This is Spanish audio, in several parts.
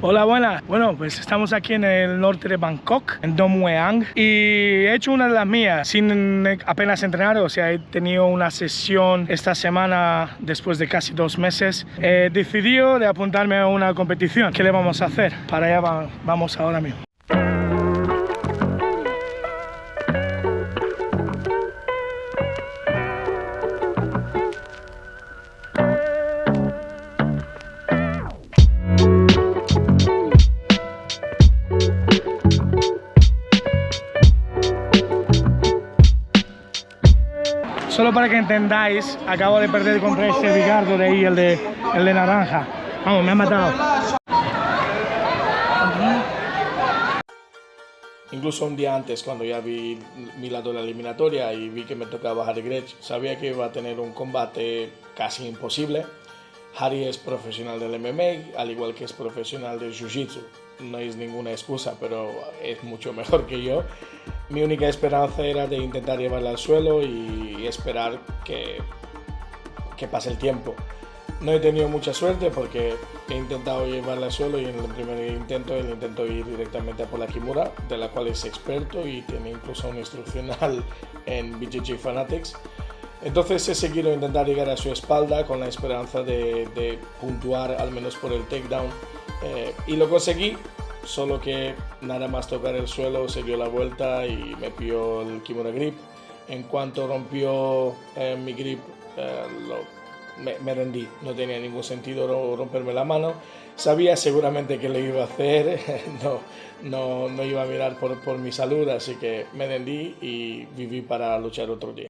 Hola, buenas. Bueno, pues estamos aquí en el norte de Bangkok, en Dom Mueang, y he hecho una de las mías sin apenas entrenar. O sea, he tenido una sesión esta semana después de casi 2 meses. He decidido de apuntarme a una competición. ¿Qué le vamos a hacer? Para allá vamos ahora mismo. Solo para que entendáis, acabo de perder contra ese Ricardo de ahí, el de naranja. Vamos, me ha matado. Incluso un día antes, cuando ya vi mi lado de la eliminatoria y vi que me tocaba Harry Grech, sabía que iba a tener un combate casi imposible. Harry es profesional del MMA, al igual que es profesional del Jiu-Jitsu. No es ninguna excusa, pero es mucho mejor que yo. Mi única esperanza era de intentar llevarla al suelo y esperar que pase el tiempo. No he tenido mucha suerte porque he intentado llevarla al suelo y en el primer intento, ir directamente a por la Kimura, de la cual es experto y tiene incluso un instruccional en BJJ Fanatics. Entonces he seguido intentar llegar a su espalda con la esperanza de puntuar al menos por el takedown y lo conseguí, solo que nada más tocar el suelo se dio la vuelta y me pilló el Kimura Grip. En cuanto rompió mi grip me rendí, no tenía ningún sentido romperme la mano. Sabía seguramente que lo iba a hacer, no iba a mirar por mi salud, así que me rendí y viví para luchar otro día.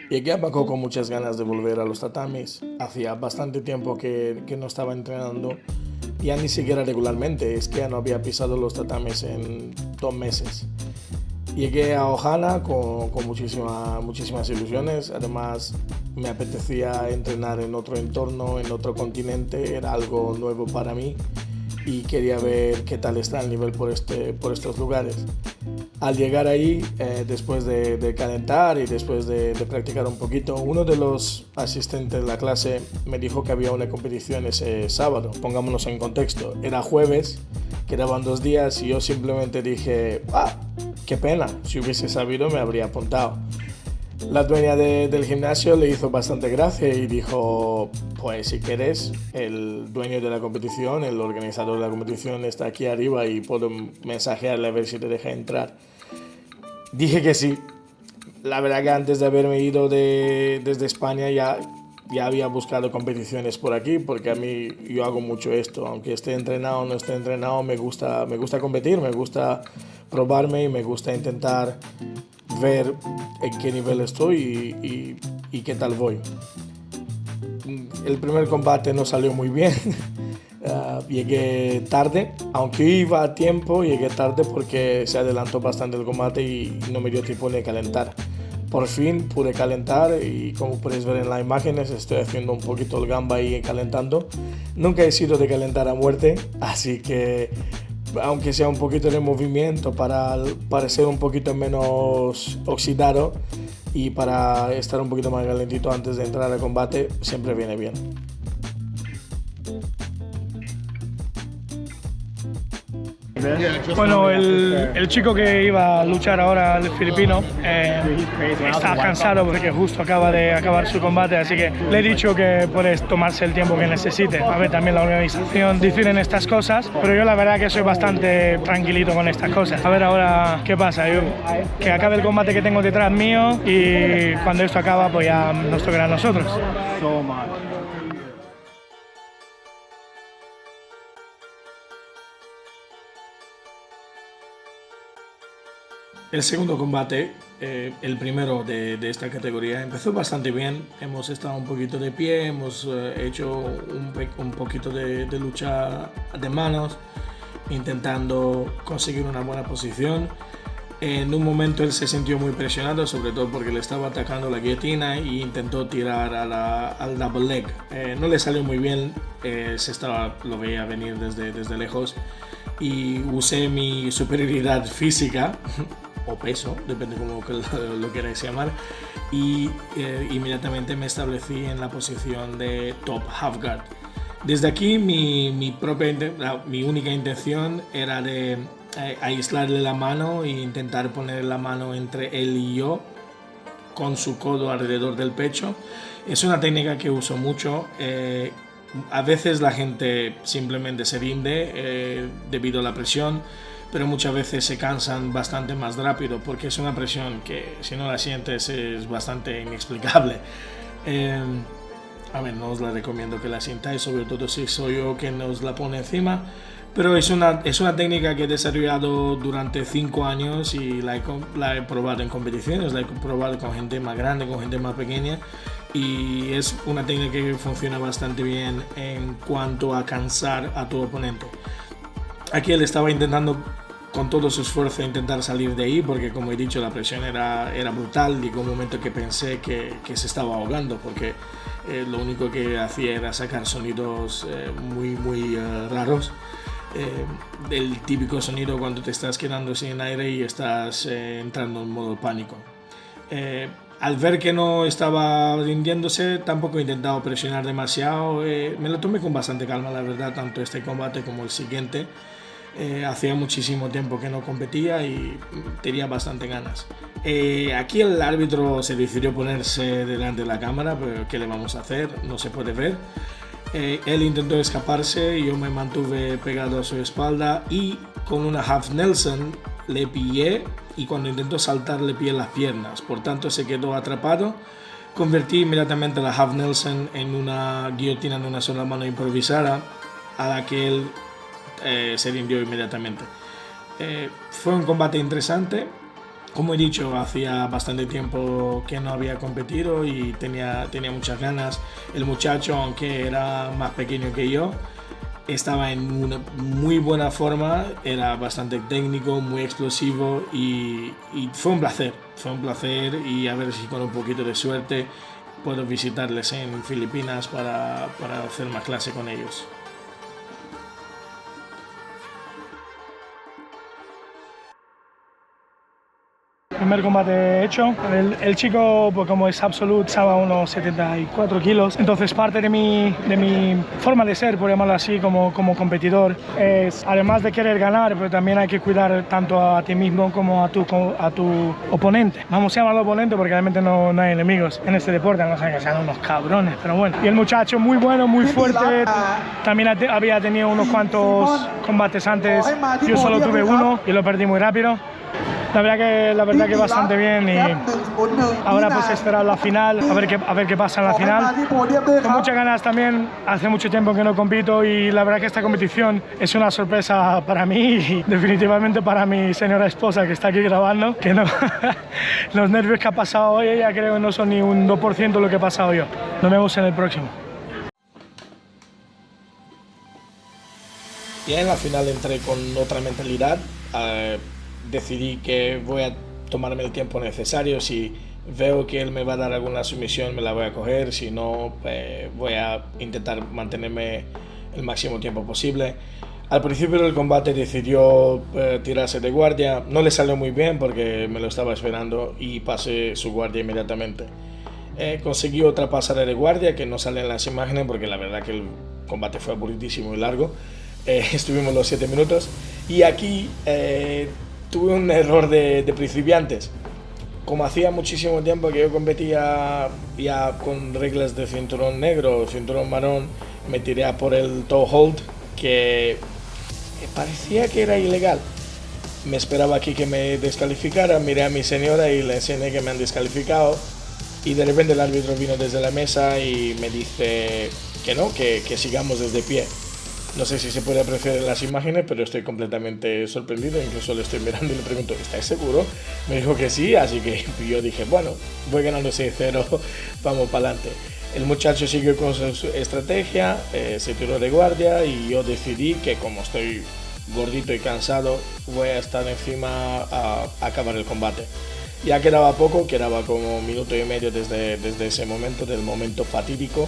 Llegué a Bangkok con muchas ganas de volver a los tatamis. Hacía bastante tiempo que no estaba entrenando, ya ni siquiera regularmente, es que ya no había pisado los tatamis en 2 meses. Llegué a Ohana con muchísimas ilusiones, además me apetecía entrenar en otro entorno, en otro continente, era algo nuevo para mí y quería ver qué tal está el nivel por estos lugares. Al llegar ahí, después de calentar y después de practicar un poquito, uno de los asistentes de la clase me dijo que había una competición ese sábado. Pongámonos en contexto, era jueves, quedaban 2 días y yo simplemente dije, qué pena, si hubiese sabido me habría apuntado. La dueña del gimnasio le hizo bastante gracia y dijo, pues si quieres, el dueño de la competición, el organizador de la competición está aquí arriba y puedo mensajearle a ver si te deja entrar. Dije que sí. La verdad que antes de haberme ido desde España ya había buscado competiciones por aquí, porque a mí yo hago mucho esto, aunque esté entrenado o no esté entrenado, me gusta competir, me gusta probarme y me gusta intentar ver en qué nivel estoy y qué tal voy. El primer combate no salió muy bien. Llegué tarde, aunque iba a tiempo, llegué tarde porque se adelantó bastante el combate y no me dio tiempo de calentar. Por fin pude calentar y como puedes ver en las imágenes estoy haciendo un poquito el gamba ahí calentando. Nunca he sido de calentar a muerte, así que aunque sea un poquito de movimiento para ser un poquito menos oxidado y para estar un poquito más calentito antes de entrar al combate, siempre viene bien. Bueno, el chico que iba a luchar ahora, el filipino, está cansado porque justo acaba de acabar su combate, así que le he dicho que puedes tomarse el tiempo que necesite. A ver, también la organización difiere en estas cosas, pero yo la verdad que soy bastante tranquilito con estas cosas. A ver ahora qué pasa, que acabe el combate que tengo detrás mío y cuando esto acaba pues ya nos tocará a nosotros. El segundo combate, el primero de esta categoría, empezó bastante bien. Hemos estado un poquito de pie, hemos hecho un poquito de lucha de manos, intentando conseguir una buena posición. En un momento él se sintió muy presionado, sobre todo porque le estaba atacando la guillotina e intentó tirar al double leg. No le salió muy bien, lo veía venir desde lejos y usé mi superioridad física o peso, depende cómo que lo queráis llamar, y inmediatamente me establecí en la posición de top half guard. Desde aquí mi única intención era de aislarle la mano e intentar poner la mano entre él y yo con su codo alrededor del pecho. Es una técnica que uso mucho. A veces la gente simplemente se rinde debido a la presión, pero muchas veces se cansan bastante más rápido porque es una presión que si no la sientes es bastante inexplicable. A ver, no os la recomiendo que la sintáis, sobre todo si soy yo quien os la pone encima, pero es una técnica que he desarrollado durante 5 años y la he probado en competiciones, la he probado con gente más grande, con gente más pequeña, y es una técnica que funciona bastante bien en cuanto a cansar a tu oponente. Aquí él estaba intentando con todo su esfuerzo intentar salir de ahí porque, como he dicho, la presión era brutal. Llegó un momento que pensé que se estaba ahogando porque lo único que hacía era sacar sonidos muy raros. El típico sonido cuando te estás quedando sin aire y estás entrando en modo pánico. Al ver que no estaba rindiéndose, tampoco he intentado presionar demasiado. Me lo tomé con bastante calma, la verdad, tanto este combate como el siguiente. Hacía muchísimo tiempo que no competía y tenía bastante ganas. Aquí el árbitro se decidió ponerse delante de la cámara, pero ¿qué le vamos a hacer? No se puede ver. Él intentó escaparse y yo me mantuve pegado a su espalda y con una half Nelson le pillé y cuando intentó saltar le pillé las piernas, por tanto se quedó atrapado. Convertí inmediatamente la half Nelson en una guillotina de una sola mano improvisada a la que él se rindió inmediatamente. Fue un combate interesante. Como he dicho, hacía bastante tiempo que no había competido y tenía muchas ganas. El muchacho, aunque era más pequeño que yo, estaba en una muy buena forma, era bastante técnico, muy explosivo y fue un placer y a ver si con un poquito de suerte puedo visitarles en Filipinas para hacer más clase con ellos. Primer combate hecho. El chico, pues como es absoluto, pesaba unos 74 kilos. Entonces parte de mi forma de ser, por llamarlo así, como competidor, es además de querer ganar, pero también hay que cuidar tanto a ti mismo como a tu oponente. Vamos a llamarlo oponente porque realmente no hay enemigos en este deporte, no sé que sean unos cabrones, pero bueno. Y el muchacho muy bueno, muy fuerte. También había tenido unos cuantos combates antes. Yo solo tuve uno y lo perdí muy rápido. La verdad que bastante bien y ahora pues esperar la final, a ver qué pasa en la final. Con muchas ganas también, hace mucho tiempo que no compito y la verdad que esta competición es una sorpresa para mí y definitivamente para mi señora esposa que está aquí grabando, que no, los nervios que ha pasado hoy ella creo que no son ni un 2% lo que he pasado yo. Nos vemos en el próximo. Ya en la final entré con otra mentalidad. Decidí que voy a tomarme el tiempo necesario. Si veo que él me va a dar alguna sumisión, me la voy a coger. Si no, voy a intentar mantenerme el máximo tiempo posible. Al principio del combate decidió tirarse de guardia. No le salió muy bien porque me lo estaba esperando y pasé su guardia inmediatamente. Conseguí otra pasada de guardia que no sale en las imágenes porque la verdad que el combate fue aburridísimo y largo. Estuvimos los 7 minutos y aquí tuve un error de principiantes. Como hacía muchísimo tiempo que yo competía ya con reglas de cinturón negro o cinturón marrón, me tiré a por el toe hold, que parecía que era ilegal. Me esperaba aquí que me descalificara, miré a mi señora y le enseñé que me han descalificado y de repente el árbitro vino desde la mesa y me dice que no, que sigamos desde pie. No sé si se puede apreciar en las imágenes, pero estoy completamente sorprendido. Incluso le estoy mirando y le pregunto, ¿estás seguro? Me dijo que sí, así que yo dije, bueno, voy ganando 6-0, vamos para adelante. El muchacho siguió con su estrategia, se tiró de guardia y yo decidí que como estoy gordito y cansado, voy a estar encima a acabar el combate. Ya quedaba poco, quedaba como 1 minuto y medio desde ese momento, del momento fatídico.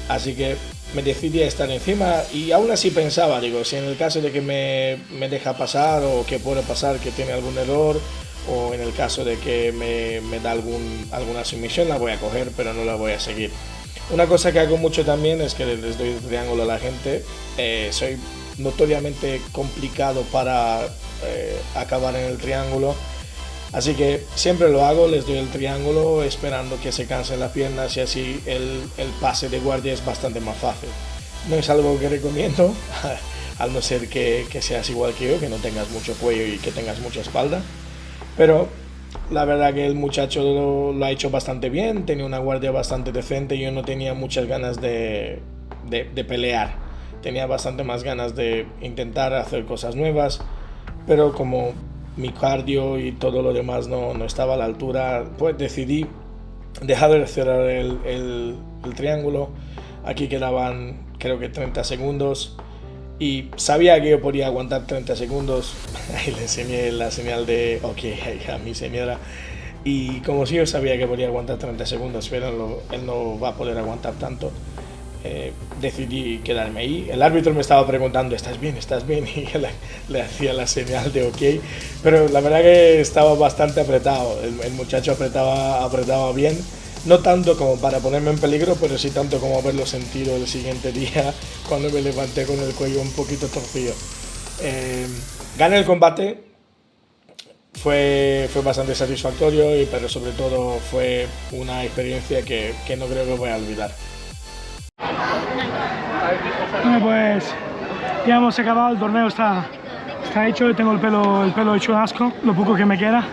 Así que me decidí a estar encima y aún así pensaba, digo, si en el caso de que me deja pasar o que puede pasar, que tiene algún error o en el caso de que me da alguna sumisión la voy a coger, pero no la voy a seguir. Una cosa que hago mucho también es que les doy el triángulo a la gente. Soy notoriamente complicado para acabar en el triángulo, así que siempre lo hago, les doy el triángulo esperando que se cansen las piernas y así el pase de guardia es bastante más fácil. No es algo que recomiendo, al no ser que seas igual que yo, que no tengas mucho cuello y que tengas mucha espalda, pero la verdad que el muchacho lo ha hecho bastante bien, tenía una guardia bastante decente, yo no tenía muchas ganas de pelear, tenía bastante más ganas de intentar hacer cosas nuevas, pero como mi cardio y todo lo demás no estaba a la altura, pues decidí dejar de cerrar el triángulo. Aquí quedaban creo que 30 segundos y sabía que yo podía aguantar 30 segundos. Ahí le enseñé la señal de ok a mi señora, y como si yo sabía que podía aguantar 30 segundos, pero él no va a poder aguantar tanto, decidí quedarme ahí. El árbitro me estaba preguntando ¿estás bien? ¿Estás bien? Y le hacía la señal de ok, pero la verdad que estaba bastante apretado, el muchacho apretaba bien. No tanto como para ponerme en peligro, pero sí tanto como haberlo sentido el siguiente día cuando me levanté con el cuello un poquito torcido. Gané el combate, fue bastante satisfactorio, pero sobre todo fue una experiencia que no creo que voy a olvidar. Bueno, pues ya hemos acabado, el torneo está hecho, tengo el pelo hecho un asco, lo poco que me queda.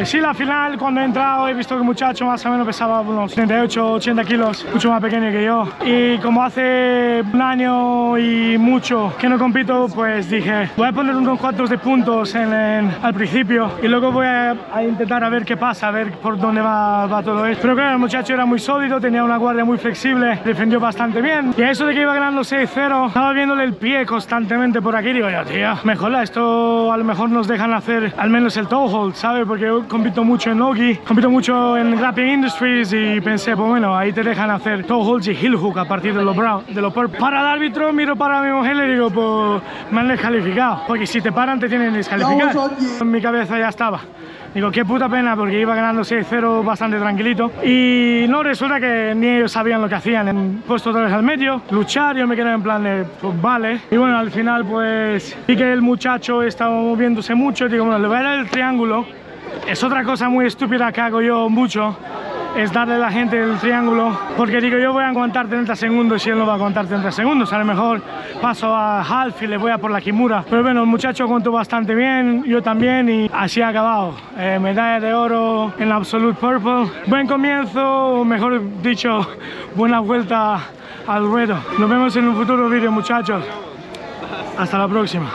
Sí, la final, cuando he entrado he visto que el muchacho más o menos pesaba unos 38, 80 kilos, mucho más pequeño que yo. Y como hace un año y mucho que no compito, pues dije, voy a poner unos cuantos de puntos al principio y luego voy a intentar a ver qué pasa, a ver por dónde va todo esto. Pero claro, el muchacho era muy sólido, tenía una guardia muy flexible, defendió bastante bien. Y a eso de que iba ganando 6-0, estaba viéndole el pie constantemente por aquí, digo yo, tío, mejor esto a lo mejor nos dejan hacer al menos el toe hold, ¿sabes? Porque yo compito mucho en Nogi, compito mucho en Grappling Industries y pensé, pues bueno, ahí te dejan hacer toe holds y heel hook a partir de lo brown, de lo purple. Para el árbitro, miro para mi mujer y le digo, pues me han descalificado, porque si te paran te tienen que descalificar. En mi cabeza ya estaba. Digo, qué puta pena, porque iba ganando 6-0 bastante tranquilito. Y no, resulta que ni ellos sabían lo que hacían. Han puesto otra vez al medio, luchar, yo me quedé en plan de, pues vale. Y bueno, al final pues vi que el muchacho estaba moviéndose mucho. Digo, bueno, le voy a dar el triángulo. Es otra cosa muy estúpida que hago yo mucho, es darle a la gente el triángulo, porque digo, yo voy a aguantar 30 segundos y él no va a aguantar 30 segundos, a lo mejor paso a half y le voy a por la kimura, pero bueno, el muchacho aguantó bastante bien, yo también, y así ha acabado. Medalla de oro en Absolute Purple, buen comienzo, o mejor dicho, buena vuelta al ruedo. Nos vemos en un futuro vídeo, muchachos, hasta la próxima.